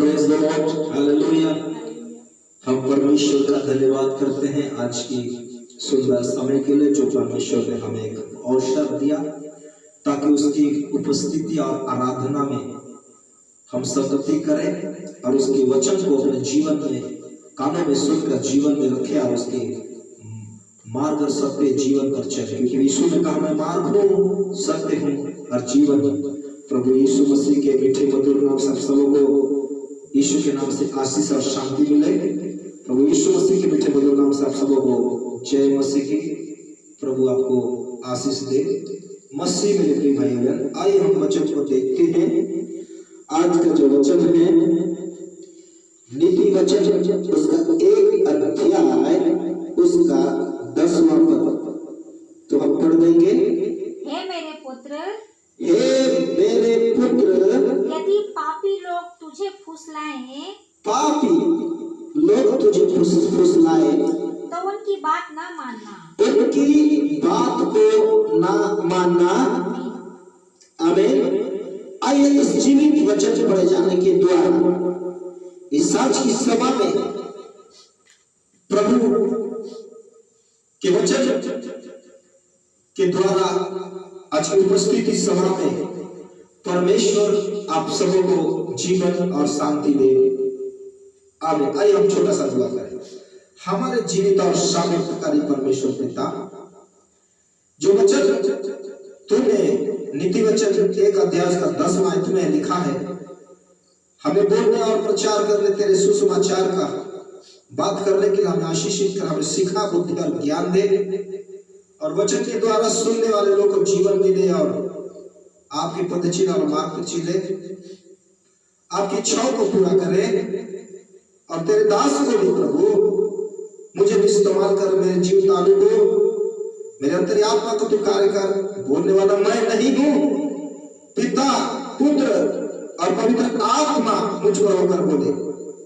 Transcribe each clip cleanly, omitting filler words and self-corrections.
Praise the Lord, hallelujah. हम परमेश्वर का धन्यवाद करते हैं आज की सुंदर समय के लिए जो परमेश्वर ने हमें एक अवसर दिया ताकि उसकी उपस्थिति और आराधना में हम संगति करें और उसके वचन को अपने जीवन में कानों में सुनकर जीवन में रखें और उसके मार्ग और सत्य जीवन पर चले, क्योंकि यीशु ने कहा मैं मार्ग हूँ, सत्य हूँ और जीवन हूँ। प्रभु यीशु मसीह के मीठे मधुर नाम से सबों को यीशु के नाम से आशीष और शांति मिले। प्रभु यीशु मसीह के मीठे मधुर नाम से आप सबों को जय मसीह की। प्रभु आपको आशीष दे मसीह मेरे प्रिय भाई बहन। आइए हम वचन को देखते हैं। आज का जो वचन है नीति वचन, उसका एक अध्याय उसका 10वां पद तो हम पढ़ देंगे। हे मेरे पुत्र, यदि पापी लोग तुझे फुसलाएं, फुसलाएं तो उनकी बात ना मानना, उनकी बात को ना मानना। आमीन। आइए इस जीवित वचन पढ़े जाने के द्वारा इस आज की सभा में प्रभु के वचन के द्वारा आज की उपस्थिति सभा में परमेश्वर आप सबों को जीवन और शांति दे। आमीन। आइए हम छोटा सा दुआ करें। हमारे जीवित और सामर्थ्यकारी परमेश्वर पिता, जो वचन तूने नीति वचन एक अध्याय का 10वां आयत में लिखा है, हमें बोलने और प्रचार करने तेरे सुसमाचार का बात करने के लिए हमें आशीषित कर, हमें सिखा, बुद्धि और ज्ञान दे और वचन के द्वारा सुनने वाले लोग को जीवन मिले और आपके पद चिन्ह और मार्ग पर चले, आपकी इच्छाओं को पूरा करे। और तेरे दास को भी प्रभु मुझे भी इस्तेमाल कर, मेरे जीव तालु को, मेरे अंतर्यात्मा को तू कार्य कर। बोलने वाला मैं नहीं हूं, पिता, पुत्र और पवित्र आत्मा मुझ पर होकर बोले।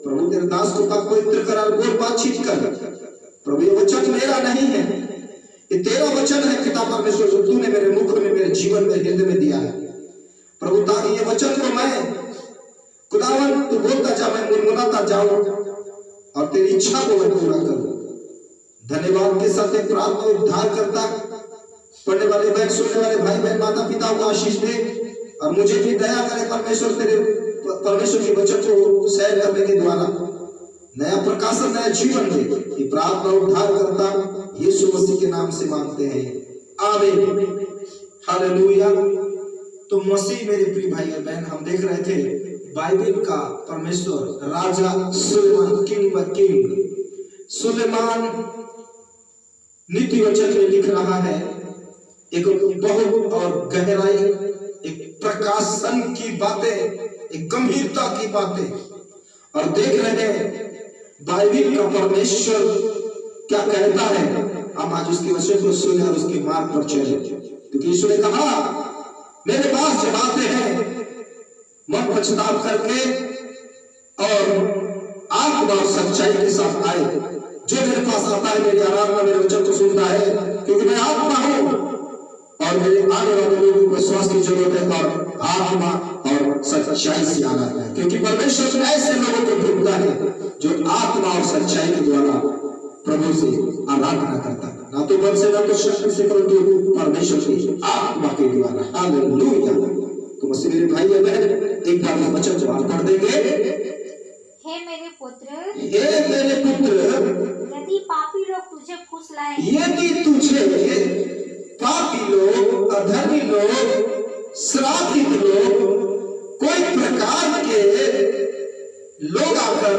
प्रभु तेरे दास को पाक पवित्र कर और बोल बातचीत कर। प्रभु ये वचन मेरा नहीं है, ये तेरा वचन है पिता परमेश्वर, जो तूने मेरे मुख में, मेरे जीवन में, हृदय में दिया है प्रभु, ताकि ये वचन को मैं खुदावन तू बोलता जा, मैं मुनमुनाता जाऊं और तेरी इच्छा को मैं पूरा करूं। धन्यवाद के साथ एक प्रार्थना उद्धार करता पढ़ने वाले बहन, सुनने वाले भाई बहन, माता पिता को आशीष दे और मुझे भी दया करे परमेश्वर, तेरे परमेश्वर के वचन को शेयर करने के द्वारा नया प्रकाशन, नया जीवन दे। ये प्रार्थना उद्धार करता यीशु मसीह के नाम से मांगते हैं, आमीन, हालेलुया। तो मसीह मेरे प्रिय भाई और बहन, हम देख रहे थे बाइबल का परमेश्वर राजा सुलेमान, किंग व किंग सुलेमान नीति वचन में लिख रहा है एक बहुत और गहराई, एक प्रकाशन की बातें, एक गंभीरता की बातें, और देख रहे हैं बाइबल का परमेश्वर क्या कहता है। हम आज उसके वचन को सुने और उसके मार्ग पर चले, क्योंकि यीशु ने कहा मेरे पास जब आते हैं मन पछताव करके और आत्मा और सच्चाई के साथ आए, जो मेरे पास आता है, मेरी आराधना, मेरे वचन को सुनता है, क्योंकि मैं आत्मा हूं और मेरे आने वाले लोगों को विश्वास की जरूरत है और आत्मा और सच्चाई से आना है, क्योंकि परमेश्वर ऐसे लोगों को ढूंढता है जो आत्मा और सच्चाई के द्वारा प्रभु से आराधना करता है, ना तो बल से, ना तो शक्ति से, परंतु परमेश्वर की आत्मा के द्वारा। हालेलुया। तो मसीह मेरे भाई बहन, एक बार वचन जवाब पढ़ देंगे। हे मेरे पुत्र, यदि पापी लोग तुझे फुसलाएं, यदि तुझे पापी लोग, अधर्मी लोग, श्रापित लोग, कोई प्रकार के लोग आकर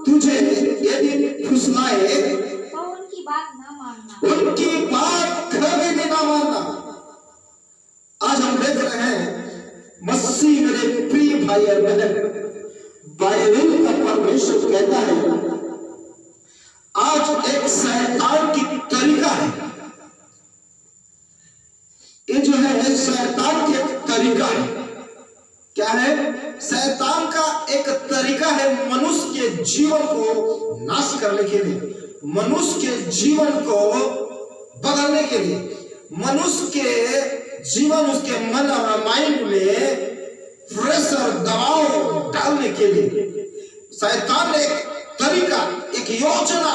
तुझे यदि फुसलाए, तो उनकी बात न मानना, उनकी बात कभी भी ना मानना। आज हम देख रहे हैं मसीह मेरे प्रिय भाई और बहन, बाइबल का परमेश्वर कहता है आज एक शैतान की तरीका है, ये जो है शैतान के तरीका है। क्या है? शैतान का एक तरीका है मनुष्य के जीवन को नाश करने के लिए, मनुष्य के जीवन को बदलने के लिए, मनुष्य के जीवन, उसके मन और माइंड में प्रेशर, दबाव डालने के लिए शैतान ने एक तरीका, एक योजना,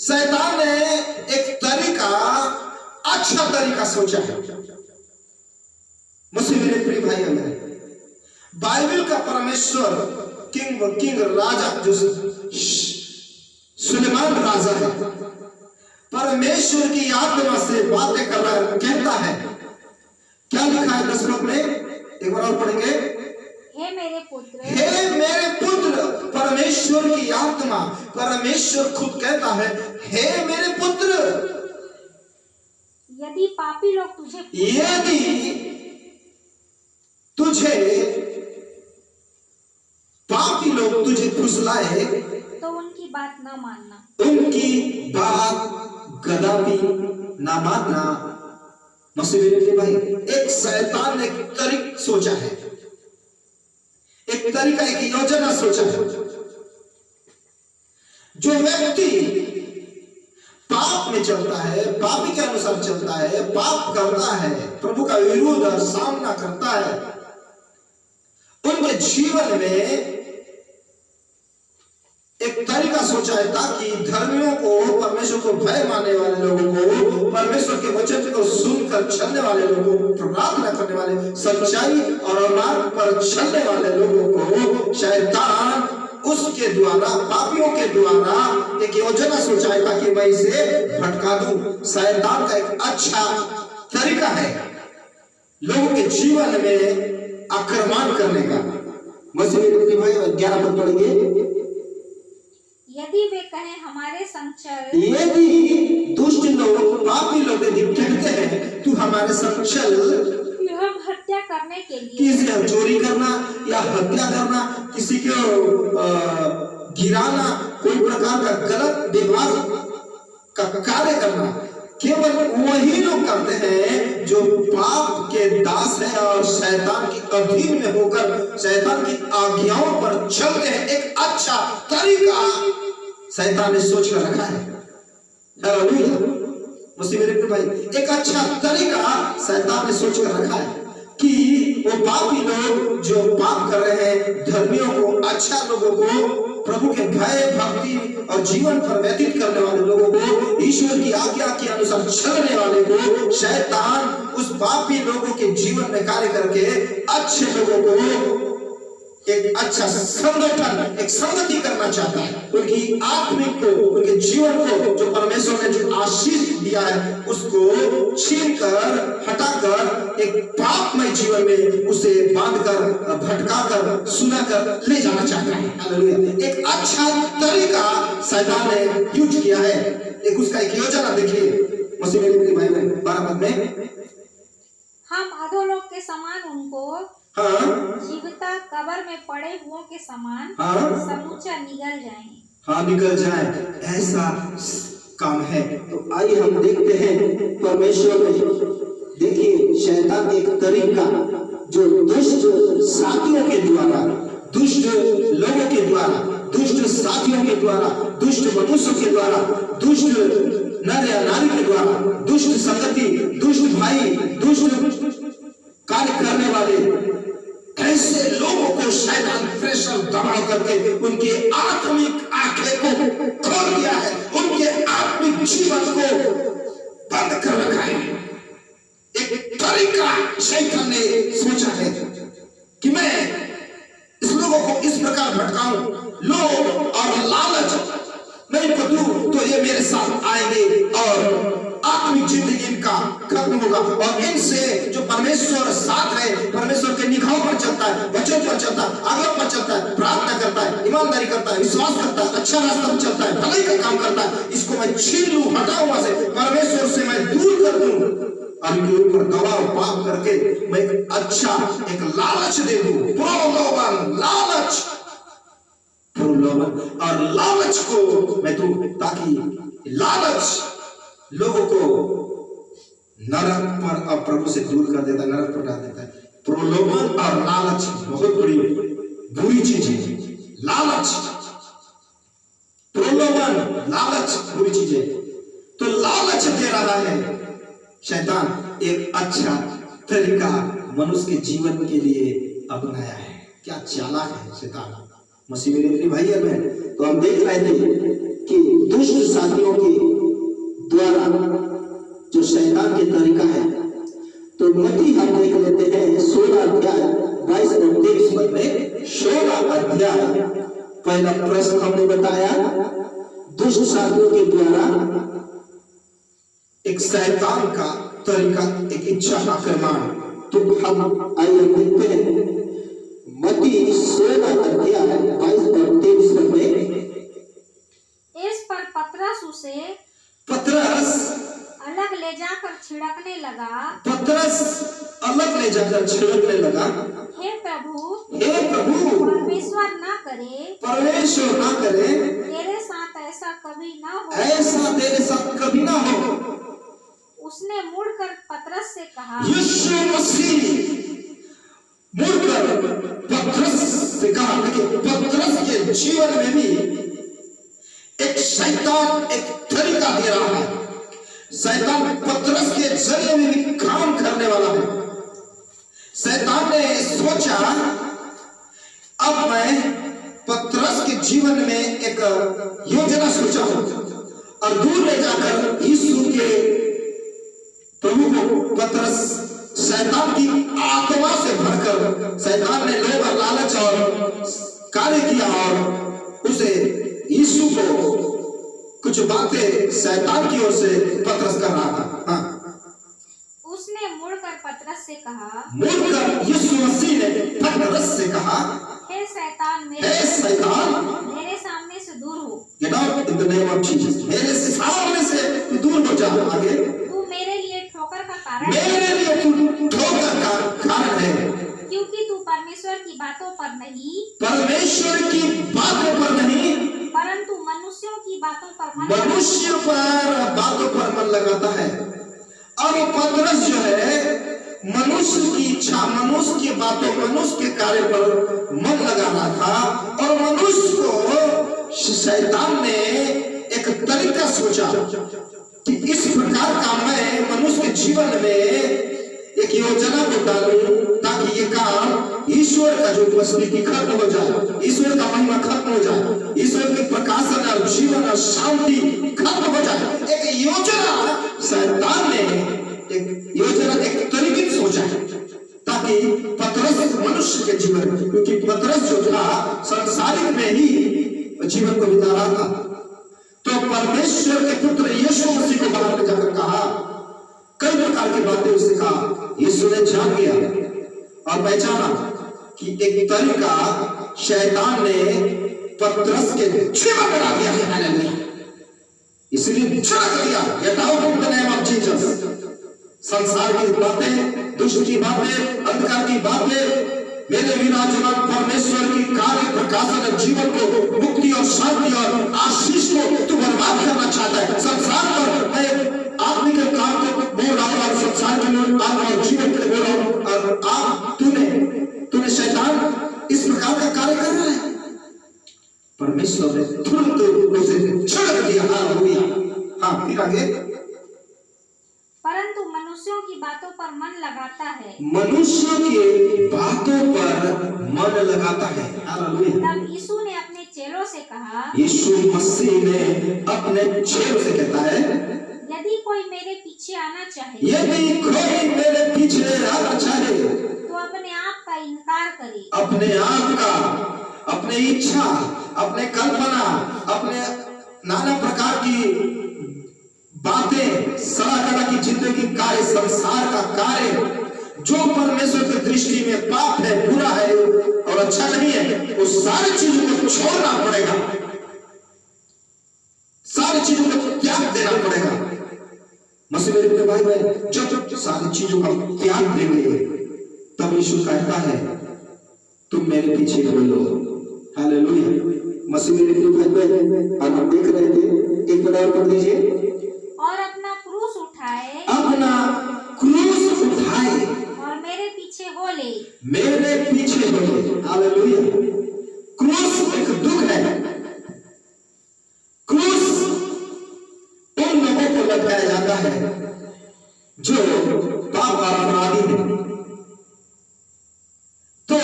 शैतान ने एक तरीका, अच्छा तरीका सोचा है। मुझसे मेरे प्रिय भाई बहन, बाइबल का परमेश्वर किंग राजा जो सुलेमान राजा है, परमेश्वर की आत्मा से बातें कर रहा है, कहता है, क्या लिखा है 10 श्लोक में, एक बार और पढ़ेंगे। हे मेरे पुत्र, हे मेरे पुत्र, परमेश्वर की आत्मा, परमेश्वर खुद कहता है, हे मेरे पुत्र, यदि पापी लोग तुझे फुसलाए तो उनकी बात न मानना, उनकी बात कदापि ना मानना। मसीह के भाई, एक शैतान ने एक तरीका सोचा है, एक तरीका, एक योजना सोचा है। जो व्यक्ति पाप में चलता है, पापी के अनुसार चलता है, पाप करता है, प्रभु का विरोध और सामना करता है, उनके जीवन में एक तरीका सोचा है ताकि धर्मियों को, परमेश्वर को भय मानने वाले लोगों को, परमेश्वर के वचन को सुनकर चलने वाले लोगों को, प्रार्थना करने वाले, सच्चाई और मार्ग पर चलने वाले लोगों को शैतान उसके द्वारा, पापियों के द्वारा एक योजना सोचा है ताकि मैं इसे भटका दूं। शैतान का एक अच्छा तरीका है लोगों के जीवन में आक्रमण करने का। मसीह के भाई 11 पद पढ़ेंगे। यदि वे कहें हमारे संग चल, यदि दुष्ट लोग, पापी लोग यदि कहते हैं तू हमारे संग चल, हम हत्या करने के लिए, किसी से चोरी करना या हत्या करना, किसी को गिराना, कोई प्रकार का गलत व्यवहार का कार्य करना, केवल वही लोग करते हैं जो पाप के दास हैं और शैतान की अधीन में होकर शैतान की आज्ञाओं पर चलते हैं। एक अच्छा तरीका शैतान ने सोच कर रखा है। हालेलुया। मुस्लिम मेरे भाई, एक अच्छा तरीका शैतान ने सोच कर रखा है कि वो पापी लोग जो पाप कर रहे हैं, धर्मियों को, अच्छा लोगों को, प्रभु के भय, भक्ति और जीवन पर व्यतीत करने वाले लोगों को, ईश्वर की आज्ञा के अनुसार चलने वाले को शैतान उस पापी लोगों के जीवन में कार्य करके अच्छे लोगों को एक अच्छा संगठन, एक संगति करना चाहता है। उनकी आत्मिक को, उनके जीवन को जो परमेश्वर ने जो आशीष दिया है उसको छीनकर, हटाकर एक पापमय जीवन में उसे बांधकर, भटकाकर, सुनाकर ले जाना चाहता है। हालेलुया। एक अच्छा तरीका शैतान ने यूज किया है। एक उसका एक योजना देखिए मसीह मेरे भाई बहन 12 पद में, हम अधोलोक के समान उनको, हाँ, जीवता कब्र में पड़े हुओं के समान, हाँ, समूचा निगल जाएं। हाँ, निकल जाए, ऐसा काम है। तो आइए हम देखते हैं परमेश्वर में, देखिए शैतान एक तरीका जो दुष्ट साथियों के द्वारा, दुष्ट लोगों के द्वारा, दुष्ट साथियों के द्वारा, दुष्ट मनुष्यों के द्वारा, दुष्ट नर या नारी के द्वारा, दुष्ट संगति, दुष्ट भाई, दुष्ट कार्य करने वाले ऐसे लोगों को शैतान प्रेशर, दबाव करके उनके आत्मिक आंखें को खोल दिया है, उनके आत्मिक जीवन को बंद कर रखा है। एक तरीका शैतान ने सोचा है कि मैं इस लोगों को इस प्रकार भटकाऊं, लोभ और लालच मैं इनको दूं तो ये मेरे साथ आएंगे और आत्मिक जिंदगी इनका खत्म होगा, और इनसे जो परमेश्वर साथ है, परमेश्वर के निगाहों पर चलता है, वचन पर चलता है, आज्ञा पर चलता है, प्रार्थना करता है, ईमानदारी करता है, विश्वास करता है, अच्छा रास्ता पर चलता है, भलाई का काम करता है, इसको मैं छीन लूं, हटाऊं वहां से, परमेश्वर से मैं दूर कर दूं और इनके ऊपर दबाव पाप करके मैं एक अच्छा एक लालच दे दूं, प्रलोभन, लालच, प्रलोभन और लालच को मैं दूं, ताकि लालच लोगों को नरक पर और प्रभु से दूर कर देता है, नरक पर डाल देता है। प्रलोभन और लालच बहुत बड़ी बुरी चीज है। लालच, प्रलोभन, लालच बुरी चीज है। तो लालच दे रहा है शैतान, एक अच्छा तरीका मनुष्य के जीवन के लिए अपनाया है। क्या चालाक है शैतान। मसीह मेरे अपने भाई और बहन, तो हम देख रहे थे कि दुष्ट साथियों के द्वारा जो शैतान के तरीका है, तो मती हम देख लेते हैं 16 अध्याय 22 और 23 पद में। 16 अध्याय पहला प्रश्न हमने बताया, दुष्ट साथियों के द्वारा एक शैतान का तरीका, एक इच्छा आक्रमण। तो हम आइए देखते हैं मती 16 अध्याय 22 और 23 पद में। इस पर पतरस उसे पतरस अलग ले जाकर छिड़कने लगा। पतरस अलग ले जाकर छिड़कने लगा, हे प्रभु, परमेश्वर ना करे, परमेश्वर ना करे, तेरे साथ ऐसा कभी ना हो, ऐसा तेरे साथ कभी ना हो। उसने मुड़कर पतरस से कहा, यीशु मसीह मुड़कर पतरस से कहा। देखिए, पतरस के जीवन में भी एक शैतान एक तरीका दे रहा है। शैतान पतरस के जरिए में भी काम करने वाला है। शैतान ने सोचा, अब मैं पतरस के जीवन में एक योजना सोचा हूं और दूर ले जाकर यीशु के प्रभु को पतरस शैतान की आत्मा से भरकर, शैतान ने लोभ और लालच और कार्य किया और उसे यीशु को कुछ बातें शैतान की ओर से पतरस कर रहा था। हाँ, उसने मुड़कर पतरस से कहा, मुड़कर यीशु मसीह ने पतरस से कहा, हे शैतान, मेरे सामने से दूर हो। Get out in the name of Jesus। मेरे सामने से तू दूर हो जा। आगे, तू मेरे लिए ठोकर का कारण, मेरे लिए तू ठोकर का कारण है, क्योंकि तू परमेश्वर की बातों पर नहीं, परमेश्वर की बातों पर नहीं, परंतु मनुष्यों की बातों पर बातों पर मन लगाता है। और पतरस जो है मनुष्य की इच्छा, मनुष्य की बातों, मनुष्य के कार्य पर मन लगा रहा था। और मनुष्य को शैतान ने एक तरीका सोचा कि इस प्रकार का मैं मनुष्य के जीवन में एक योजना को डालूं ताकि ये काम ईश्वर का जो उपस्थिति खत्म हो जाए, ईश्वर का महिमा खत्म हो जाए, ईश्वर के प्रकाशन और जीवन और शांति खत्म हो जाए। एक योजना शैतान ने एक योजना, एक तरीके से सोचा ताकि पतरस मनुष्य के जीवन, क्योंकि पतरस जो था संसारिक में ही जीवन को बिता रहा था, तो परमेश्वर के पुत्र यीशु मसीह को बाहर ले जाकर कहा, कई प्रकार की बातें उससे कहा। यीशु ने जान गया और पहचाना कि एक तरीका शैतान ने पतरस के जीवन में डाल दिया है। हालेलुया। इसलिए छिड़क दिया, get out in the name of Jesus. संसार की बातें, दुष्ट की बातें, अंधकार की बातें, मेरे विराजमान परमेश्वर की कार्य प्रकाशन और जीवन को, मुक्ति और शांति और आशीष को तू बर्बाद करना चाहता है। संसार पर मैं आत्मिक काम को बोल रहा हूं और संसार के लिए आत्मा और जीवन के लिए बोल रहा हूं, और आप तूने शैतान इस प्रकार का कार्य कर रहा है। परमेश्वर ने तुरंत उसे छिड़क दिया। हालेलुया। हाँ, फिर आगे, परंतु मनुष्यों की बातों पर मन लगाता है, मनुष्यों की बातों पर मन लगाता है। हालेलुया। तब यीशु ने अपने चेलों से कहा, यीशु मसीह ने अपने चेलों से कहता है, यदि कोई मेरे पीछे आना चाहे, यदि कोई मेरे पीछे आना चाहे, तो अपने आप का इनकार करे, अपने आप का, अपने इच्छा, अपने कल्पना, अपने नाना प्रकार की बातें, सलाहकार की जिंदगी, कार्य, संसार का कार्य जो परमेश्वर की दृष्टि में पाप है, बुरा है और अच्छा नहीं है, उस सारी चीजों को छोड़ना पड़ेगा, सारी चीजों को त्याग देना पड़ेगा। मसीह मेरे भाई बहन, जब सारी चीजों का त्याग देंगे तब यीशु कहता है तुम मेरे पीछे बोलो। हालेलुया। मसीह मेरे भाई बहन, हम देख रहे थे, एक बार पढ़ दीजिए, और अपना क्रूस उठाए, अपना क्रूस उठाए और मेरे पीछे हो ले, मेरे पीछे हो ले। हालेलुया। क्रूस एक दुख है। क्रूस उन लोगों को लटकाया जाता है जो पाप और अपराधी हैं। तो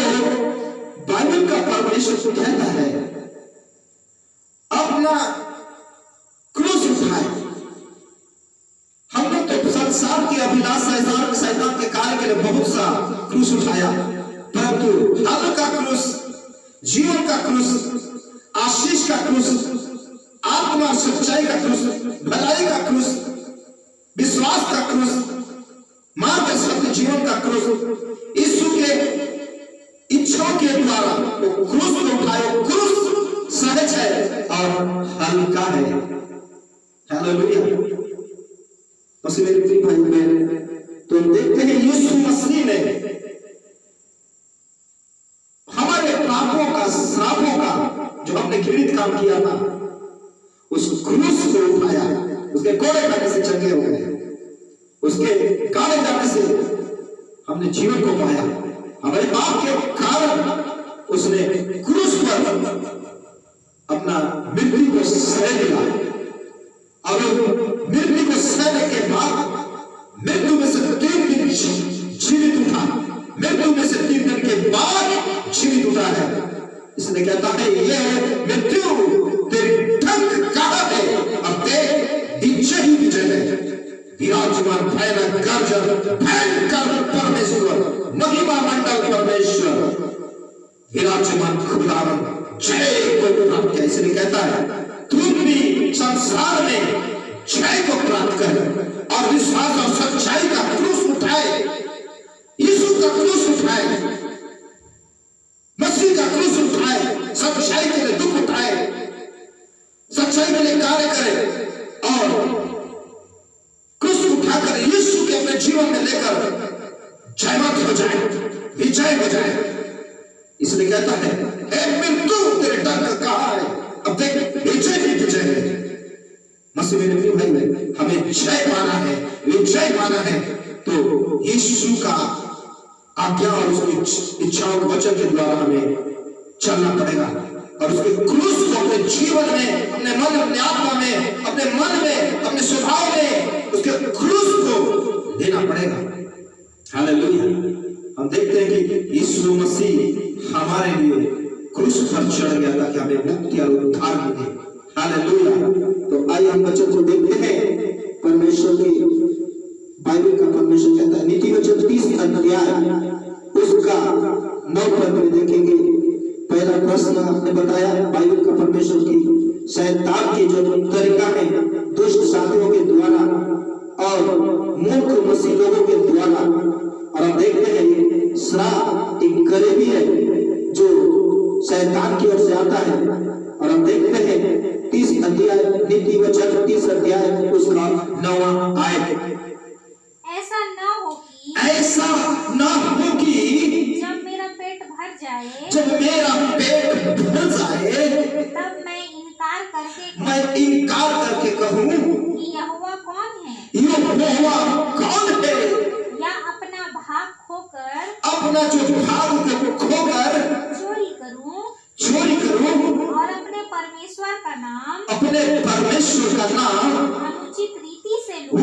बहुत सा क्रूस उठाया, परंतु धर्म का क्रूस, जीवन का क्रूस, आशीष का क्रूस, आत्मा सच्चाई का क्रूस, भलाई का क्रूस, विश्वास का क्रूस, मार्ग सत्य जीवन का क्रूस, यीशु के इच्छाओं के द्वारा वो क्रूस को उठाए। क्रूस सहज है और हल्का है। हालेलुया। मसीह मेरे प्रिय भाई बहन, तो देखते हैं यीशु मसीह ने हमारे पापों का, श्रापों का, जो हमने घृणित काम किया था, उस क्रूस को उठाया। उसके कोड़े खाने से चंगे हो गए, उसके काले जाने से हमने जीवन को पाया। हमारे पाप के कारण उसने क्रूस पर अपना मृत्यु को सह लिया, और मृत्यु को सहने के बाद मृत्यु में से 3 दिन जीवित उठा। मृत्यु में से 3 दिन के बाद जीवित उठा है। इसने कहता है, ये मृत्यु तेरी डंक कहां है? अब देख, विजय ही विजय है। विराजमान भयानक गर्जन भयंकर परमेश्वर, महिमा मंडल परमेश्वर, विराजमान खुदावन जय को प्राप्त किया। इसलिए कहता है, तुम भी संसार में जय को प्राप्त कर और विश्वास और सच्चाई का क्रूस उठाए। यीशु का क्रूस उठाए, मसीह का क्रूस उठाए, सच्चाई के लिए दुख उठाए, सच्चाई के लिए कार्य करे और क्रूस उठाकर यीशु के अपने जीवन में लेकर जयवंत हो जाए, विजय हो जाए। इसलिए कहता है, हे मृत्यु तेरे डंक कहां है? अब देख, विजय ही विजय है। मसीह मेरे प्रिय भाई बहन, हमें जय पाना है, विजय पाना है, तो यीशु का आज्ञा और उसकी इच्छाओं वचन के द्वारा हमें चलना पड़ेगा और उसके क्रूस को अपने जीवन में, अपने मन, अपने आत्मा में, अपने मन में, अपने स्वभाव में उसके क्रूस को लेना पड़ेगा। हालेलुया। हम देखते हैं कि यीशु मसीह हमारे लिए क्रूस पर चढ़ गया ताकि हमें मुक्ति और उद्धार मिले। हालेलुया। तो आइए हम वचन को देखते हैं। परमेश्वर की बाइबल का परमेश्वर कहता है, नीति वचन 30 अध्याय उसका 9 पद में देखेंगे। पहला प्रश्न आपने बताया, बाइबल का परमेश्वर की शैतान की जो तरीका है, दुष्ट साथियों के द्वारा और मूर्ख मसीह लोगों के द्वारा, और हम देखते हैं श्राप एक गरीबी है जो शैतान की ओर से आता है। और हम देखते हैं 30 अध्याय, नीति वचन 30 अध्याय उसका 9वां आयत, ऐसा न हो कि जब मेरा पेट भर जाए, तब मैं इनकार करके कहूं कि यहोवा कौन है? या अपना भाग खोकर चोरी करूं और अपने परमेश्वर का नाम अनुचित रीति से लूं।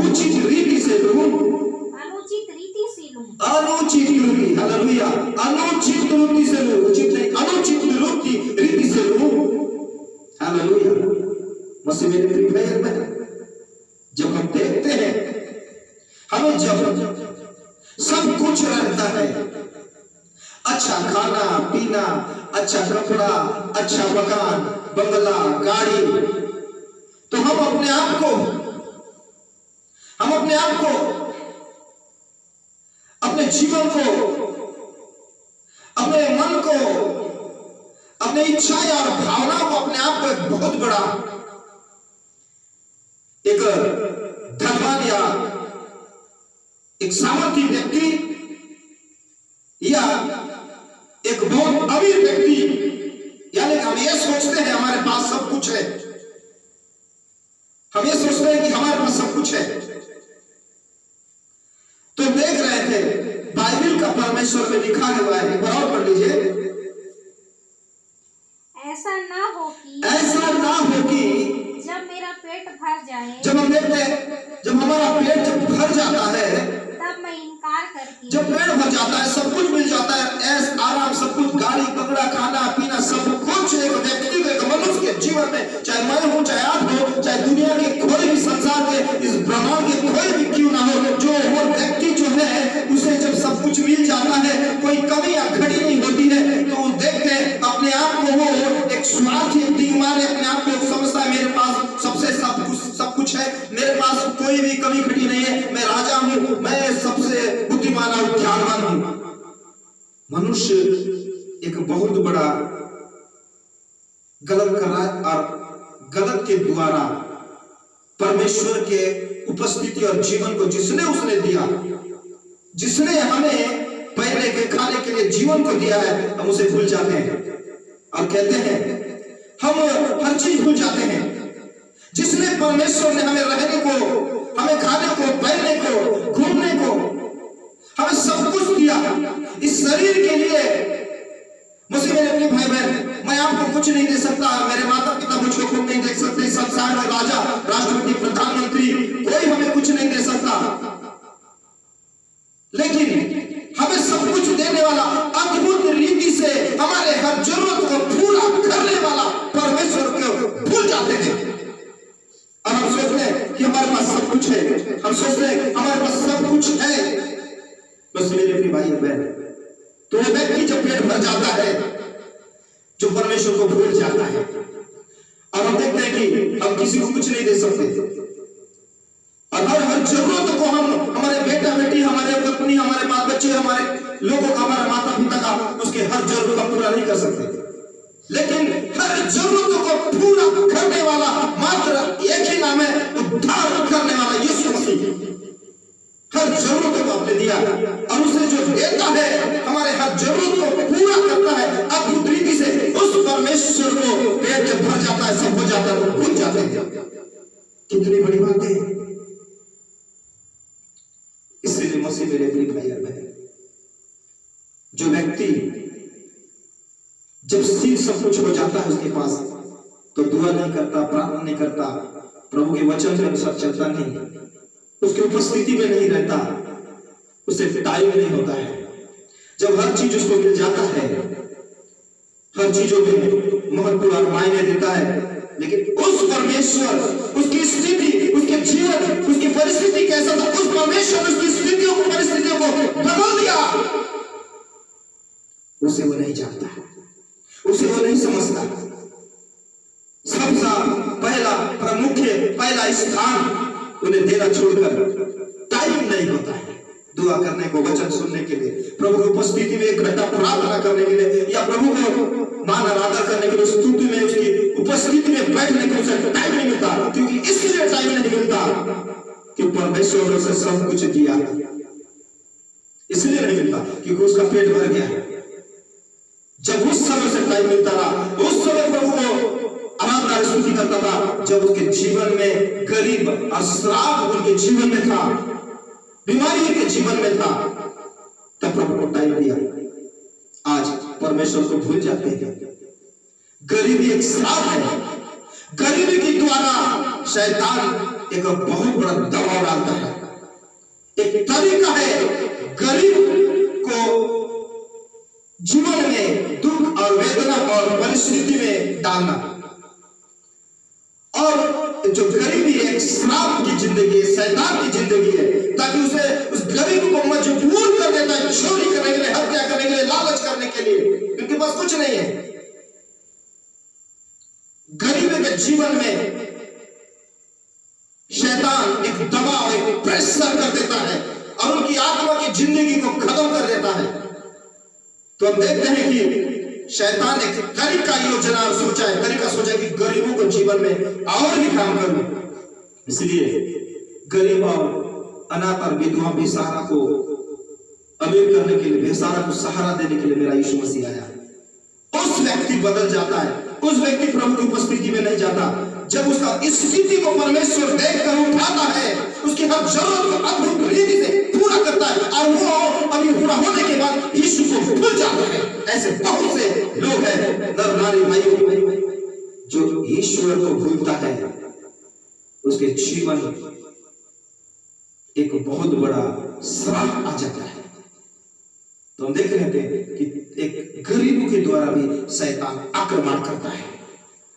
अनुचित रीति, हालेलुया, अनुचित रीति से लूं, उचित नहीं, अनुचित रीति से लूं। हालेलुया। मसीह मेरे प्रिय भाई बहन, जब हम देखते हैं, हमें जब सब कुछ रहता है, अच्छा खाना पीना, अच्छा कपड़ा, अच्छा मकान, बंगला, गाड़ी, तो हम अपने आप को, अपने जीवन को, अपने मन को, अपने इच्छाएं और भावनाओं को, अपने आप को एक बहुत बड़ा एक धनवान या एक सामर्थी व्यक्ति या एक बहुत अमीर व्यक्ति, यानी हम ये सोचते हैं हमारे पास सब कुछ है, हम ये सोचते हैं कि हमारे पास सब कुछ है। तो देख रहे थे बाइबल का परमेश्वर में लिखा हुआ है, एक बार और पढ़ लीजिए। ऐसा ना हो कि जब मेरा पेट भर जाए, जब हम देखते हैं, जब हमारा पेट जब भर जाता है, तब मैं इनकार करके, जब पेट भर जाता है, सब कुछ मिल जाता है, ऐश आराम, सब कुछ, गाड़ी बंगला, खाना पीना, सब कुछ एक व्यक्ति को, एक मनुष्य के जीवन में, चाहे मैं हूं, चाहे आप हो, चाहे दुनिया के कोई भी, संसार के इस ब्रह्मांड के कोई भी क्यों ना हो, जो वो व्यक्ति जो है, उसे जब सब कुछ मनुष्य एक बहुत बड़ा गलत कर रहा है और गलत के द्वारा परमेश्वर के उपस्थिति और जीवन को जिसने उसने दिया, जिसने हमें पहले के खाने के लिए जीवन को दिया है, हम उसे भूल जाते हैं और कहते हैं हम हर चीज भूल जाते हैं। जिसने परमेश्वर ने हमें रहने को, हमें खाने को, पहनने को, घूमने को, हमें सब कुछ दिया इस शरीर के लिए। मुझे मेरे अपने भाई बहन, मैं आपको कुछ नहीं दे सकता, मेरे माता पिता मुझको कुछ नहीं दे सकते, संसार में राजा, राष्ट्रपति, प्रधानमंत्री कोई हमें कुछ नहीं दे सकता, लेकिन हमें सब कुछ देने वाला, अद्भुत रीति से हमारे हर जरूरत को पूरा करने वाला परमेश्वर को भूल जाते हैं। और हम सोचते हैं कि हमारे पास सब कुछ है, हम सोचते हैं हमारे पास सब कुछ है। बस मेरे प्रिय भाई बहन, तो वो व्यक्ति जब पेट भर जाता है, जो परमेश्वर को भूल जाता है, और हम देखते हैं कि हम किसी को कुछ नहीं दे सकते, और हर जरूरत को हम हमारे बेटा बेटी, हमारे पत्नी, हमारे बाल बच्चे, हमारे लोगों का, हमारे माता पिता का, उसके हर जरूरत का पूरा नहीं कर सकते, लेकिन हर जरूरत को पूरा करने वाला मात्र एक ही नाम है, उद्धार करने वाला यीशु मसीह। हर जरूरत को आपने दिया और उसे जो देता है, हमारे हर जरूरत को पूरा करता है अद्भुत रीति से। उस परमेश्वर को पेट जब भर जाता है, सब हो जाता है, तो भूल जाते हैं। कितनी बड़ी बात है। इसलिए मसीह मेरे प्रिय भाई और बहन, जो व्यक्ति जब सब कुछ हो जाता है उसके पास, तो दुआ नहीं करता, प्रार्थना नहीं करता, प्रभु के वचन के अनुसार चलता नहीं, उसकी उपस्थिति में नहीं रहता, उसे टाइम नहीं होता है। जब हर चीज उसको मिल जाता है, हर चीजों में महत्व और मायने देता है, लेकिन उस परमेश्वर, उसकी स्थिति, उसके जीवन, उसकी परिस्थिति कैसा था, उस परमेश्वर उसकी स्थितियों को, परिस्थितियों को बदल दिया, उसे वो नहीं जानता, उसे वो नहीं समझता। सबसे पहला स्थान उन्हें देना छोड़कर टाइम नहीं होता है दुआ करने को, वचन सुनने के लिए, प्रभु की उपस्थिति में एक घंटा प्रार्थना करने के लिए, या प्रभु को मान आराधना करने के लिए, स्तुति में, उसकी उपस्थिति में बैठने को उसे टाइम नहीं मिलता। क्योंकि इसलिए टाइम नहीं मिलता कि परमेश्वर ने उसे सब कुछ दिया, इसलिए नहीं मिलता क्योंकि उसका पेट भर गया। जब उस समय से टाइम मिलता रहा, उस समय प्रभु को आराधना स्तुति करता था, जब उसके जीवन में गरीब और श्राप उनके जीवन में था, बीमारी के जीवन में था, तब प्रभु को टाइम दिया। आज परमेश्वर को भूल जाते हैं। गरीबी एक श्राप है। गरीबी के द्वारा शैतान एक बहुत बड़ा दबाव डालता है। एक तरीका है गरीब को जीवन में दुख और वेदना और परिस्थिति में डालना। और जो गरीबी एक श्राप की जिंदगी है, शैतान की जिंदगी है, ताकि उसे उस गरीब को मजबूर कर देता है चोरी करने के लिए, हत्या करने के लिए, लालच करने के लिए, क्योंकि बस कुछ नहीं है। गरीब के जीवन में शैतान एक दबाव, एक प्रेशर कर देता है और उनकी आत्मा की जिंदगी को खत्म कर देता है। तो हम देखते हैं कि शैतान एक तरीका योजना सोचा है, तरीका सोचा है कि गरीबों को जीवन में और भी काम करूं। इसलिए गरीब और अनाथ और विधवा बेसहारा को अमीर करने के लिए, बेसहारा को सहारा देने के लिए मेरा यीशु मसीह आया। उस व्यक्ति बदल जाता है, उस व्यक्ति प्रभु की उपस्थिति में नहीं जाता। जब उसका स्थिति को परमेश्वर देखकर उठाता है, उसकी हर जरूरत को अद्भुत रीति से पूरा करता है, और वो अभी पूरा होने के बाद यीशु को भूल जाता है। ऐसे बहुत से लोग हैं, नर नारी भाइयों, जो ईश्वर को भूलता है, उसके जीवन एक बहुत बड़ा श्राप आ जाता है। तो हम देख रहे थे कि एक गरीबों के द्वारा भी शैतान आक्रमण करता है।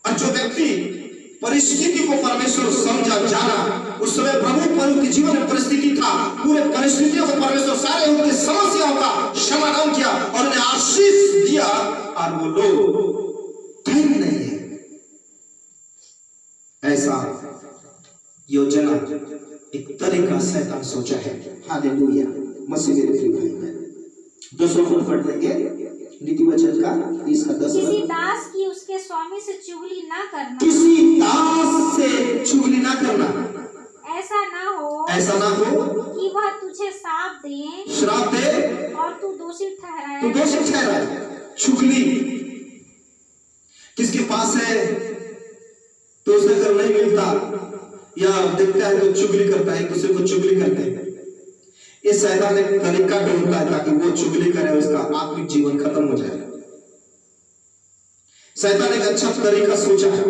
और जो व्यक्ति परिस्थिति को परमेश्वर समझा जाना, उस समय प्रभु के जीवन में परिस्थिति था, पूरे परिस्थितियों को परमेश्वर सारे उनकी समस्याओं का समाधान किया और उन्हें आशीष दिया, और वो लोग टाइम नहीं है। ऐसा योजना, एक तरीका शैतान सोचा है। हालेलुया। मसीह मेरे प्रिय भाई बहन, 10वां पद पढ़ लेंगे नीति वचन का 30 का 10 किसी दास की उसके स्वामी से चुगली ना करना, किसी दास से चुगली ना करना, ऐसा ना हो कि वह तुझे श्राप दे और तू दोषी ठहराए। चुगली किसके पास है तो उसे अगर नहीं मिलता या देखता है तो चुगली करता है, एक दूसरे को चुगली करते हैं। ये शैतान एक तरीका ढूंढता है ताकि वो चुगली करे, उसका आत्मिक जीवन खत्म हो जाए। शैतान एक अच्छा तरीका सोचा है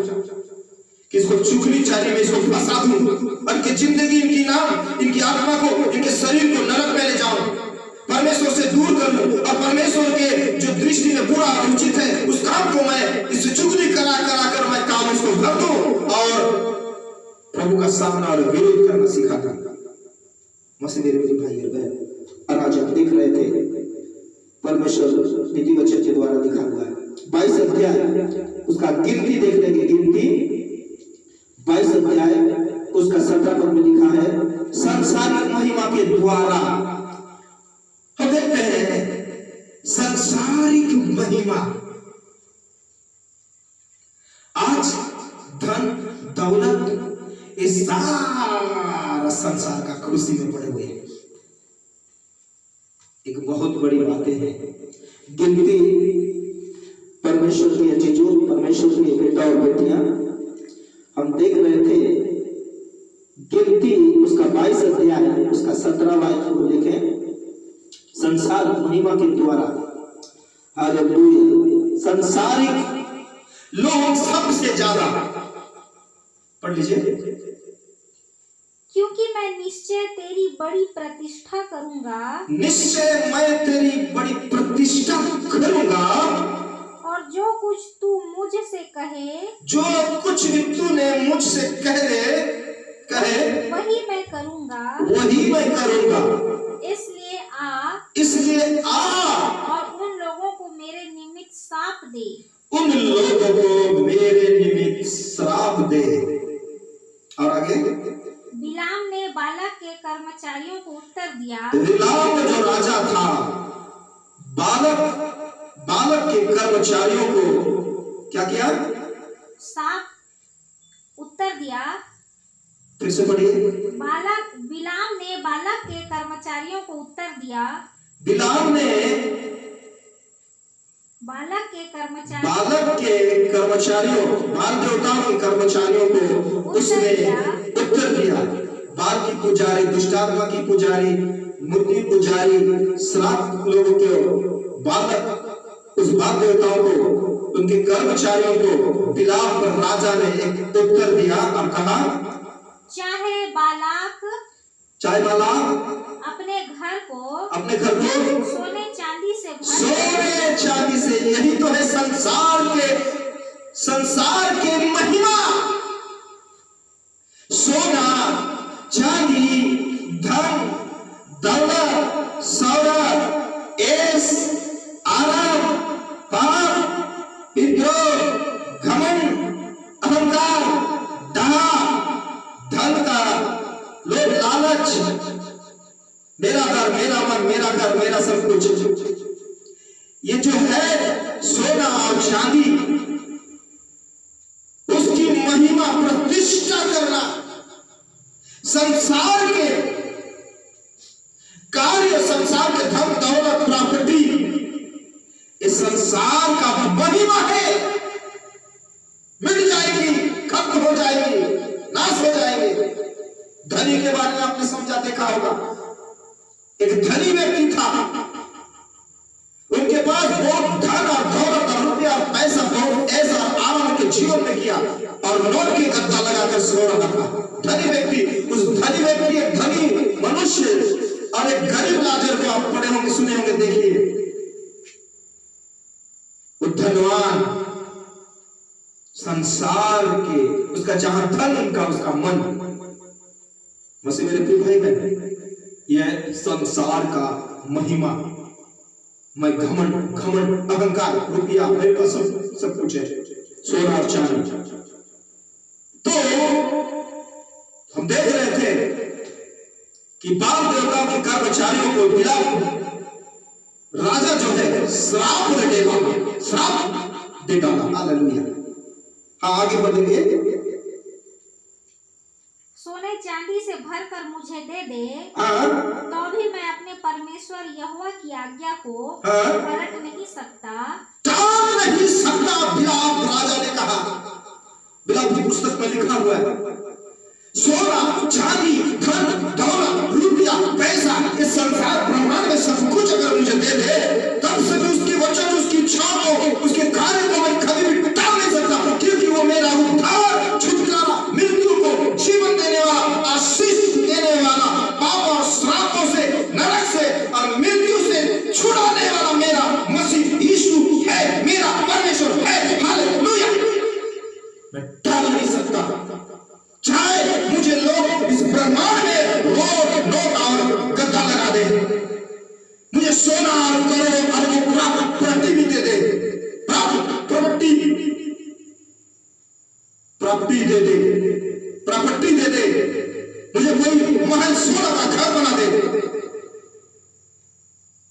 कि इसको चुगली चाली में इसको फंसा दूं और इनकी जिंदगी, इनकी नाम, इनकी आत्मा को, इनके शरीर को नरक में ले जाऊं, परमेश्वर से दूर कर लूं और परमेश्वर के जो दृष्टि में बुरा अनुचित है उस काम को मैं इससे चुगली करा कर मैं काम उसको भर दूं और प्रभु का सामना और विरोध करना सिखाता। मसीह मेरे भाई और बहन, और आज हम देख रहे थे परमेश्वर नीति वचन के द्वारा लिखा हुआ है 22 अध्याय उसका गिनती देख लेंगे। गिनती 22 अध्याय उसका 17 पद में लिखा है संसारिक महिमा के द्वारा। हम देखते हैं संसारिक महिमा। आज धन दौलत इस सारा संसार का कुर्सी में पड़े हुए हैं। एक बहुत बड़ी बातें हैं। गिनती परमेश्वर की चीजों, परमेश्वर के बेटा और बेटियां हम देख रहे थे। गिनती उसका 22 अध्याय उसका 17 वाक्य को देखें, संसार महिमा के द्वारा। हालेलुया। संसारिक लोग सबसे ज्यादा, पढ़ लीजिए, क्योंकि मैं निश्चय तेरी बड़ी प्रतिष्ठा करूंगा, निश्चय मैं तेरी बड़ी प्रतिष्ठा करूंगा, और जो कुछ तू मुझसे कहे, जो कुछ भी तूने मुझसे कहे वही मैं करूंगा, वही मैं करूंगा। इसलिए आ और उन लोगों को मेरे निमित्त श्राप दे, उन लोगों को मेरे निमित्त श्राप दे। और आगे, बिलाम ने बालक के कर्मचारियों को उत्तर दिया, बिलाम जो राजा था, बालक के कर्मचारियों को क्या किया? श्राप उत्तर दिया। फिर से पढ़िए। बिलाम ने बालक के कर्मचारियों को उत्तर दिया, बिलाम ने बालक के कर्मचारियों, बाल देवताओं के कर्मचारियों को उसने उत्तर दिया। बाल की पुजारी, दुष्टात्मा की पुजारी, मूर्ति पुजारी, श्राप लोगों के बालक, उस बाल देवताओं को, उनके कर्मचारियों को बिलाम पर राजा ने एक उत्तर दिया और कहा, चाहे बालाक अपने घर को सोने चांदी से, यही तो है संसार के महिमा। सोना चांदी, धन दौलत, शौहरत, ऐश आराम, पाप, विद्रोह, घमंड, अहंकार, दाह, धन का लोभ, लालच, मेरा घर, मेरा मन, मेरा घर, मेरा सब कुछ, ये जो है सोना और चांदी, उसकी महिमा प्रतिष्ठा करना, संसार के कार्य, संसार के धन दौलत प्रॉपर्टी, इस संसार का महिमा है, मिट जाएगी, खत्म हो जाएगी, नाश हो जाएगी। धनी के बारे में आपने समझा, देखा होगा, एक धनी व्यक्ति था, उनके पास बहुत धन और दौलत और रुपया और पैसा, बहुत ऐसा आराम के जीवन में किया और नोट के गद्दा लगाकर सो रहा था। धनी व्यक्ति, उस धनी व्यक्ति, एक धनी मनुष्य और एक गरीब लाजर को आप पढ़े होंगे, सुने होंगे, देखिए। वो धनवान संसार के, उसका जहां धन, उनका उसका मन। मसीह मेरे प्रिय भाई बहन, यह संसार का महिमा। मैं घमंड, अहंकार, रुपया, मेरे पास सब कुछ है, सोना और चांदी। तो हम देख रहे थे कि बाल देवताओं के कर्मचारियों को बिलाम राजा जो है श्राप देगा, श्राप दे डाला। हालेलुया। हाँ, आगे बढ़ेंगे। सोने चांदी से भर कर मुझे दे दे, हाँ, तो भी मैं अपने परमेश्वर यहोवा की आज्ञा को हाँ, पलट नहीं सकता, टाल नहीं सकता। बिलाम राजा ने कहा, बिलाम की पुस्तक में लिखा हुआ है, सोना चांदी धन दौलत रुपया पैसा इस संसार ब्रह्मांड में सब कुछ अगर मुझे दे दे, तब से भी उसकी वचन उसकी इच्छाओं को उसके कार्य को मैं कभी भी टाल नहीं सकता, क्योंकि वो मेरा उद्धार छुटकारा मृत्यु को जीवन देने वाला आशीष देने वाला पाप और श्रापों से नरक से और मृत्यु से छुड़ाने वाला मेरा मसीह यीशु है, मेरा परमेश्वर है। हालेलुया। मैं टाल नहीं सकता, चाहे मुझे लोग इस ब्रह्मांड में रोड नोट और गद्दा लगा दे, मुझे सोना और करोड़ों अरबों प्रॉपर्टी भी दे दे, प्रॉपर्टी दे दे, मुझे कोई महल सोना का घर बना दे,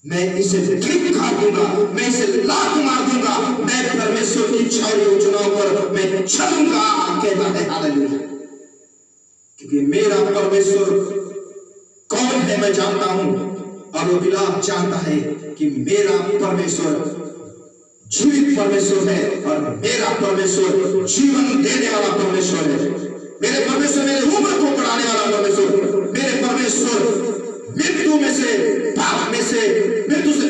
मैं इसे धिक्कार दूंगा, मैं इसे लात मार दूंगा, मैं परमेश्वर की इच्छा और योजनाओं पर मैं चलूंगा, कहता है। हालेलुया। क्योंकि मेरा परमेश्वर कौन है मैं जानता हूं, और वो बिलाम जानता है कि मेरा परमेश्वर जीवित परमेश्वर है और मेरा परमेश्वर जीवन देने वाला परमेश्वर है। मेरे परमेश्वर मेरे उम्र को बढ़ाने वाला परमेश्वर, मेरे परमेश्वर मृत्यु में से पाप में से मृत्यु से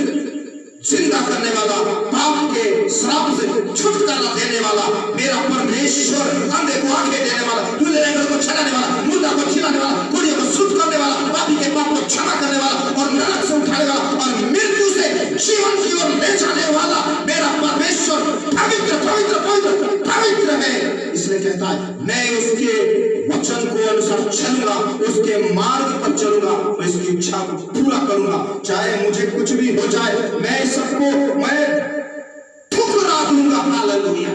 जिंदा करने वाला, पाप के श्राप से छुटकारा देने वाला मेरा परमेश्वर, अंधे को आंखें देने वाला, दूल्हे को छड़ाने वाला, मुर्दा को खिलाने वाला, कुड़ियों को शुद्ध करने वाला, पापी के पाप को क्षमा करने वाला और नरक से उठाने वाला और मृत्यु से जीवन की ओर ले जाने वाला मेरा परमेश्वर पवित्र पवित्र पवित्र पवित्र है। इसलिए कहता है मैं उसके वचन को अनुसार चलूंगा, उसके मार्ग पर चलूंगा, मैं इसकी इच्छा को पूरा करूंगा, चाहे मुझे कुछ भी हो जाए, मैं सबको मैं ठुकरा दूंगा। हालेलुया।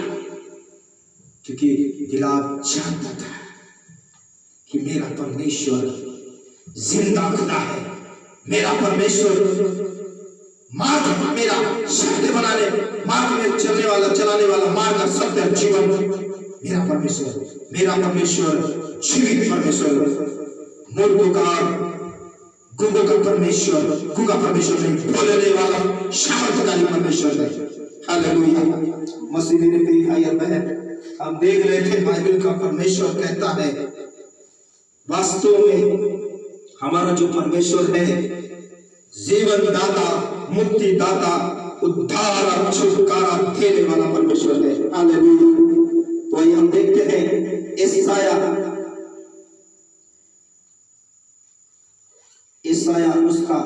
क्योंकि बिलाम जानता था कि मेरा परमेश्वर जिंदा खुदा है, मेरा परमेश्वर मार्ग मेरा सत्य बनाने मार्ग में चलने वाला चलाने वाला मार्ग सत्य जीवन, मेरा परमेश्वर जीवित परमेश्वर, मूर्खों का गुंगों का परमेश्वर, गुंगा परमेश्वर नहीं, बोलने वाला सामर्थ्यशाली परमेश्वर है। हालेलुया। मसीह ने प्रिय भाई और बहन, हम देख रहे थे बाइबल का परमेश्वर कहता है वास्तव में हमारा जो परमेश्वर है जीवन दाता, मुक्ति दाता, उद्धार और छुटकारा देने वाला परमेश्वर है। हालेलुया। तो ये हम देखते हैं ईसाया उसका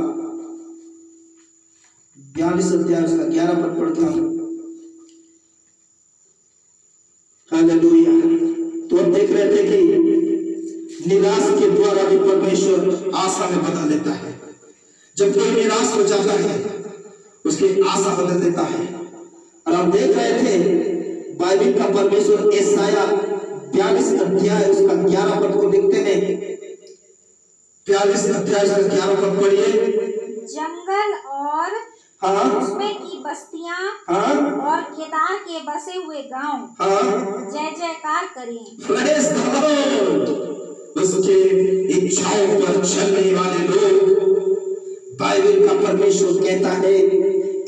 42 अध्याय उसका 11 पद पढ़ता हूं। हालेलुया। तो हम देख रहे थे कि निराश के द्वारा भी परमेश्वर आशा में बदल देता है। जब कोई निराश हो जाता है उसकी आशा बदल देता है। और हम देख रहे थे बाइबल का परमेश्वर ईसाया 42 अध्याय उसका 11 पद को देखते हैं। 42 अध्याय उसका 11 पद पढ़िए। जंगल और हाँ, उसमें की बस्तियां हाँ, और केदार के बसे हुए गांव हाँ, जय जयकार करें। Praise the Lord. उसके इच्छाओं पर चलने वाले लोग, बाइबल का परमेश्वर कहता है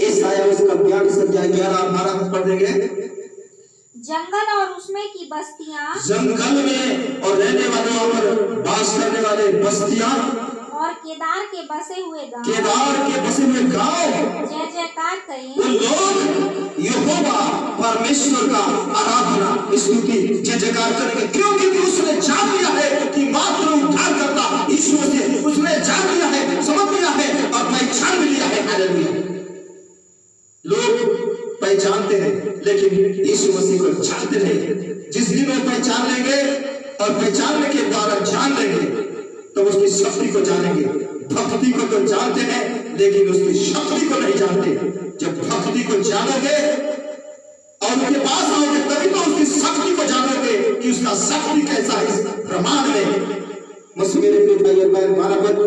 ईसाया उसका 42 अध्याय 11-12 पद पढ़ देंगे। जंगल और उसमें की बस्तियां, जंगल में और रहने वाले वहां पर बास करने वाले बस्तियां और केदार के बसे हुए गांव, केदार के बसे हुए गांव, जय जयकार करें। वो लोग यहोवा परमेश्वर का आराधना स्तुति जय जयकार करेंगे, क्योंकि उसने जान लिया है कि मात्र उद्धार करता यीशु मसीह, उसने जान लिया है, समझ लिया है और पहचान भी लिया है। हालेलुया। लोग पहचानते हैं लेकिन यीशु मसीह को जानते नहीं। जिस दिन वो पहचान लेंगे और पहचानने के द्वारा जान लेंगे तो उसकी शक्ति को जानेंगे। भक्ति को तो जानते हैं लेकिन उसकी शक्ति को नहीं जानते। जब भक्ति को जानोगे और उसके पास आओगे तभी तो उसकी शक्ति को जानोगे कि उसका शक्ति कैसा है इस ब्रह्मांड में। मसीह मेरे प्रिय भाई और बहन, 12 पद।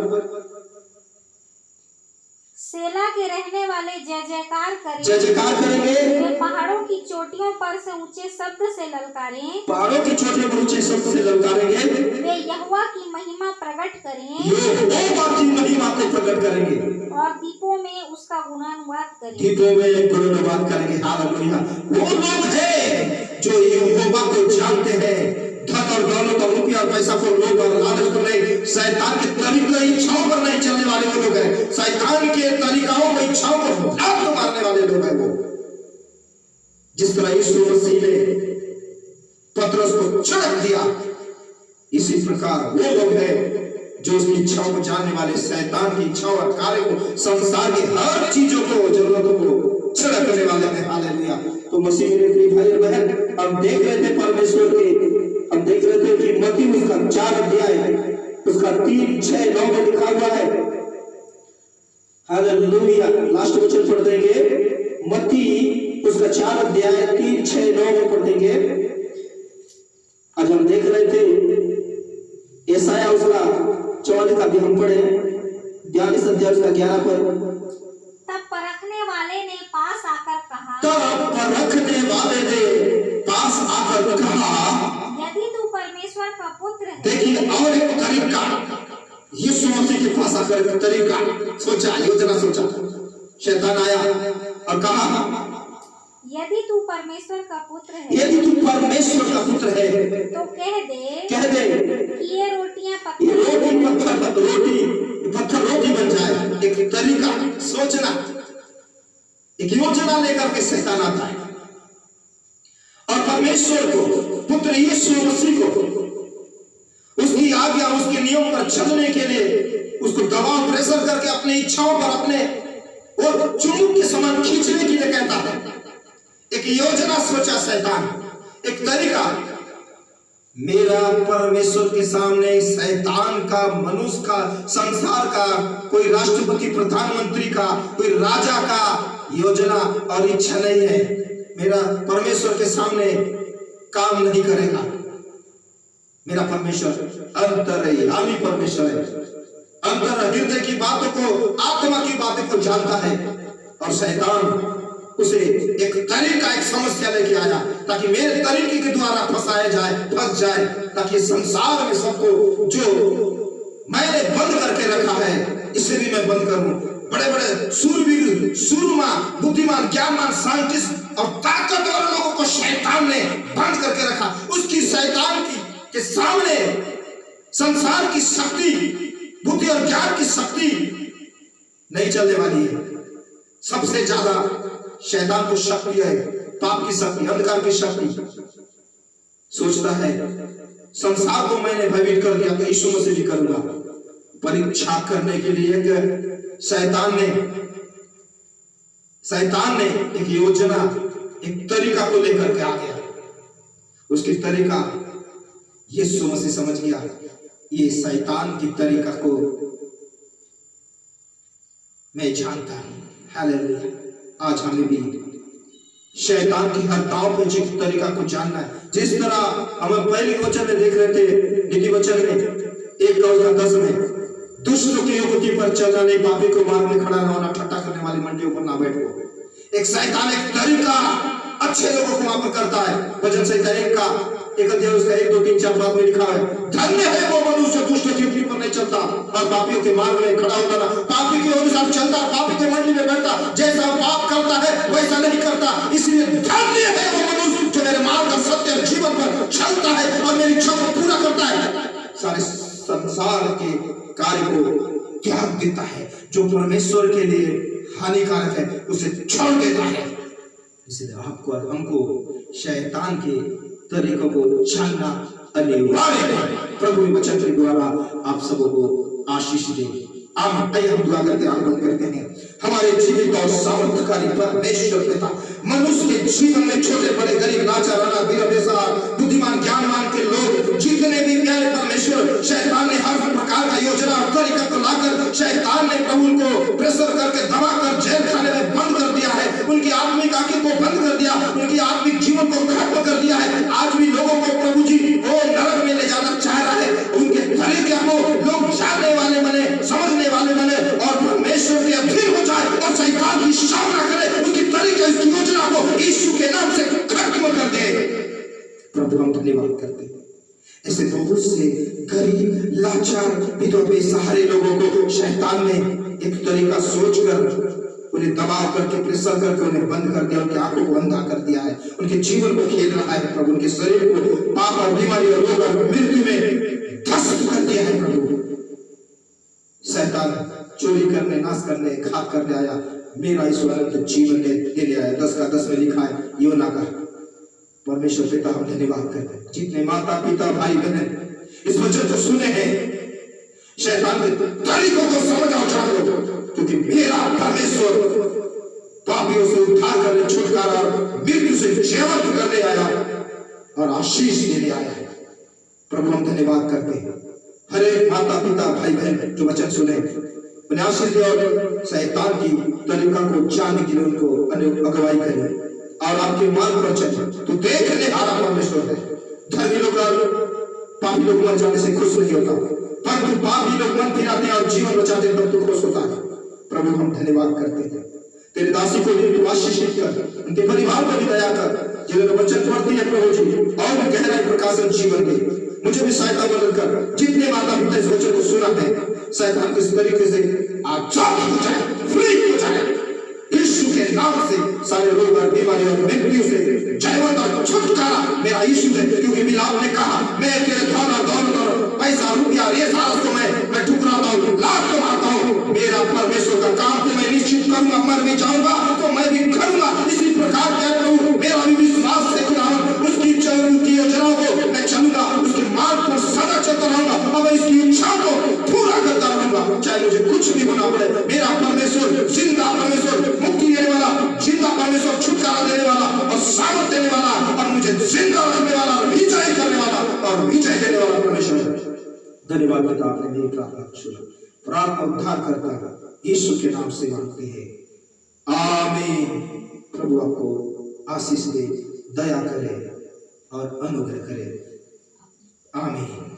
सेला के रहने वाले जय जयकार करें। जय जयकार करेंगे। वे पहाड़ों की चोटियों पर से ऊंचे शब्द से ललकारें। पहाड़ों की चोटियों पर ऊंचे शब्द से ललकारेंगे। वे यहोवा की महिमा प्रकट करें। यहोवा की महिमा को प्रकट करेंगे। और दीपों में उसका गुणानुवाद करें। दीपों में गुणानुवाद करेंगे। हालेलुया। वो लोग हैं जो यहोवा को जानते हैं। धन और दौलत और रुपया और पैसा को लोग और लालच पर नहीं, शैतान के तरीकों इच्छाओं पर नहीं चलने वाले वो लोग हैं। शैतान के तरीकों को इच्छाओं को लात मारने वाले लोग हैं वो। जिस तरह यीशु मसीह ने पतरस को छिड़क दिया, इसी प्रकार वो लोग हैं जो उसकी इच्छाओं को जानने वाले, शैतान की इच्छाओं और कार्य को, संसार की हर चीजों को, जरूरतों को छिड़कने वाले हैं। हालेलुया। तो मसीह मेरे प्रिय भाई और बहन, हम देख रहे थे परमेश्वर के, हम देख रहे थे कि मत्ती उसका 4 अध्याय उसका 3, 6, 9 में लिखा हुआ है। हालेलुया। लास्ट वचन पढ़ देंगे। मत्ती उसका 4 अध्याय 3, 6, 9 में पढ़ देंगे। आज हम देख रहे थे यशायाह उसका 44 का भी हम पढ़े, 42 अध्याय उसका 11 पर। तब परखने वाले ने पास आकर कहा, तब परखने वाले ने पास आकर कहा, यदि तू परमेश्वर का पुत्र है। देखिए और एक तरीका, यीशु मसीह के पास आकर एक तरीका सोचा, योजना सोचा। शैतान आया और कहा, यदि तू परमेश्वर का पुत्र है, यदि तू परमेश्वर का पुत्र है तो कह दे कि ये रोटियां पत्थर रोटी बन जाए। एक तरीका सोचना, एक योजना लेकर के शैतान आता है और परमेश्वर को, पुत्र यीशु मसीह को, उसकी आज्ञा, उसके नियम पर चलने के लिए उसको दबाव, प्रेशर करके अपनी इच्छाओं पर अपने और चुंबक के समान खींचने के लिए कहता है। एक योजना सोचा शैतान, एक तरीका। मेरा परमेश्वर के सामने शैतान का, मनुष्य का, संसार का, कोई राष्ट्रपति, प्रधानमंत्री का, कोई राजा का योजना और इच्छा नहीं है। मेरा परमेश्वर के सामने काम नहीं करेगा। मेरा परमेश्वर अंतर्यामी परमेश्वर है, अंतर हृदय की बातों को, आत्मा की बातों को जानता है। और शैतान उसे एक तरीका, एक समस्या लेके आया ताकि मेरे तरीके के द्वारा फंसाया जाए, फंस जाए, ताकि संसार में सबको जो मैंने बंद करके रखा है इसे भी मैं बंद करूं। बड़े बड़े सूरवीर, सूरमा, बुद्धिमान, ज्ञानवान, साइंटिस्ट और ताकतवर लोगों को शैतान ने बंद करके रखा। उसकी शैतान के सामने संसार की शक्ति, बुद्धि और ज्ञान की शक्ति नहीं चलने वाली है। सबसे ज्यादा शैतान को शक्ति है पाप की शक्ति, अंधकार की शक्ति। सोचता है संसार को मैंने भयभीत कर दिया तो यीशु मसीह भी करूंगा। परीक्षा करने के लिए एक शैतान ने एक योजना, एक तरीका को लेकर के आ गया। उसकी तरीका यीशु मसीह समझ गया। ये शैतान की तरीका को मैं जानता हूं। हालेलुया। आज हमें भी शैतान की हर दांव पेची की तरीका को जानना है। जिस तरह हम पहले वचन में देख रहे थे, नीति वचन में 1:10 में, दुष्ट की युक्ति पर चलना नहीं, पापी को मार्ग में खड़ा न होना, ठट्ठा करने वाली मंडियों पर ना बैठो। एक शैतान एक तरीका अच्छे लोगों को वहां पर करता है। वचन संहिता 1 का 1 अध्याय उसका 1, 2, 3, 4 में लिखा है, धन्य है वो मनुष्य दुष्ट की युक्ति पर नहीं चलता और पापियों के मार्ग में खड़ा होता ना, पापी के अनुसार चलता, पापी के मंडली में बैठता, जैसा पाप करता है वैसा नहीं करता। इसलिए धन्य है वो मनुष्य जो मेरे मार्ग और सत्य जीवन पर चलता है और मेरी इच्छा को पूरा करता है, सारे संसार के कार्य को त्याग देता है, जो परमेश्वर के लिए हानिकारक है उसे छोड़ देता है। इसलिए आपको और हमको शैतान के तरीकों को जानना अनिवार्य है। प्रभु के वचन के द्वारा आप सबको आशीष दे। आइए हम दुआ करके आगमन करते हैं। हमारे जीवित और सामर्थ्यकारी परमेश्वर पिता, मनुष्य के जीवन में छोटे बड़े, गरीब, लाचार, अनाथ, बीरा, बेसहारा, बुद्धिमान, ज्ञानवान के लोग जितने भी प्यारे परमेश्वर, शैतान ने हर प्रकार का योजना और तरीका को लाकर शैतान ने प्रभु को प्रेशर करके दबा कर जेल खाने में बंद कर दिया है। उनकी आत्मिक आंखें को बंद कर दिया, उनकी आत्मिक जीवन को खत्म कर दिया है। आज भी लोगों को प्रभु जी वो नरक में ले जाना चाह रहा है। उनके तरीके को लोग जानने वाले बने, समझने वाले बने और परमेश्वर के अधीन हो जाए। सामना करे, उसकी तरीके, उसकी योजना को यीशु के नाम से खत्म कर दे। प्रभु हम धन्यवाद करते हैं। ऐसे बहुत से गरीब, लाचार, विधवा, बेसहारे लोगों को शैतान ने एक तरीका सोचकर उन्हें दबाव करके, प्रेशर करके उन्हें बंद कर दिया, उनकी आंखों को अंधा कर दिया है, उनके जीवन को खेल रहा है प्रभु, उनके शरीर को पाप और बीमारी और रोग और मृत्यु में ध्वस्त कर दिया है प्रभु। शैतान चोरी करने, नाश करने, घात करने आया, मेरा ईश्वर अनंत जीवन ले आया। 10 का 10 में लिखा है योना का। परमेश्वर पिता हम धन्यवाद करते हैं, जितने माता पिता भाई बहन इस वचन को सुने हैं, शैतान के तरीकों को समझ और जान लो, क्योंकि मेरा परमेश्वर पापियों से उद्धार करने, छुटकारा और मृत्यु से जीवन करने आया और आशीष देने आया है। प्रभु हम धन्यवाद करते हैं। हर एक माता पिता भाई बहन जो वचन सुने उन्हें आशीष दे और शैतान की तरीका को जानने के लिए उनको अगुवाई करें और आपके मार्ग पर चले। तो देखने हारा परमेश्वर है। धर्मी लोग पापी लोग मर जाने से खुश नहीं होता, परंतु पापी लोग मन फिराते हैं और जीवन बचाते हैं तब तो खुश होता है। प्रभु हम धन्यवाद करते हैं। तेरे दासी को भी तू आशीषित कर, उनके परिवार को भी दया कर, जिन्होंने वचन पढ़ती है प्रभु जी, और भी गहराई प्रकाशन जीवन दे। मुझे भी सहायता मदद कर। जितने माता पिता इस वचन को सुना है, शैतान किस तरीके से आजाद हो जाए, फ्री हो जाए यीशु के नाम से। सारे रोग और बीमारी और मृत्यु से जयवंत और छुटकारा मेरा यीशु है, क्योंकि मिलाप ने कहा मैं तेरे धन और दौलत और पैसा रुपया ये सारा तो मैं ठुकराता हूँ, लाभ तो मारता हूँ। मेरा परमेश्वर का काम तो मैं निश्चित करूंगा, मर भी जाऊंगा तो मैं भी करूंगा। इसी प्रकार क्या करूँ, मेरा भी विश्वास से उसकी योजनाओं को मैं चलूंगा, उसके मार्ग पर सदा चलता रहूंगा और इसकी इच्छा को पूरा करता रहूंगा, चाहे मुझे कुछ भी होना पड़े। मेरा परमेश्वर जिंदा परमेश्वर, मुक्ति देने वाला, जिंदा परमेश्वर, छुटकारा देने वाला और सामर्थ देने वाला और मुझे जिंदा रखने वाला, विजय करने वाला और विजय देने वाला परमेश्वर है। धन्यवाद पिता, आपने मेरी प्रार्थना सुना। प्रार्थना उद्धार करता यीशु के नाम से मांगते हैं, आमीन। प्रभु आपको आशीष दे, दया करे और अनुग्रह करे, आमीन।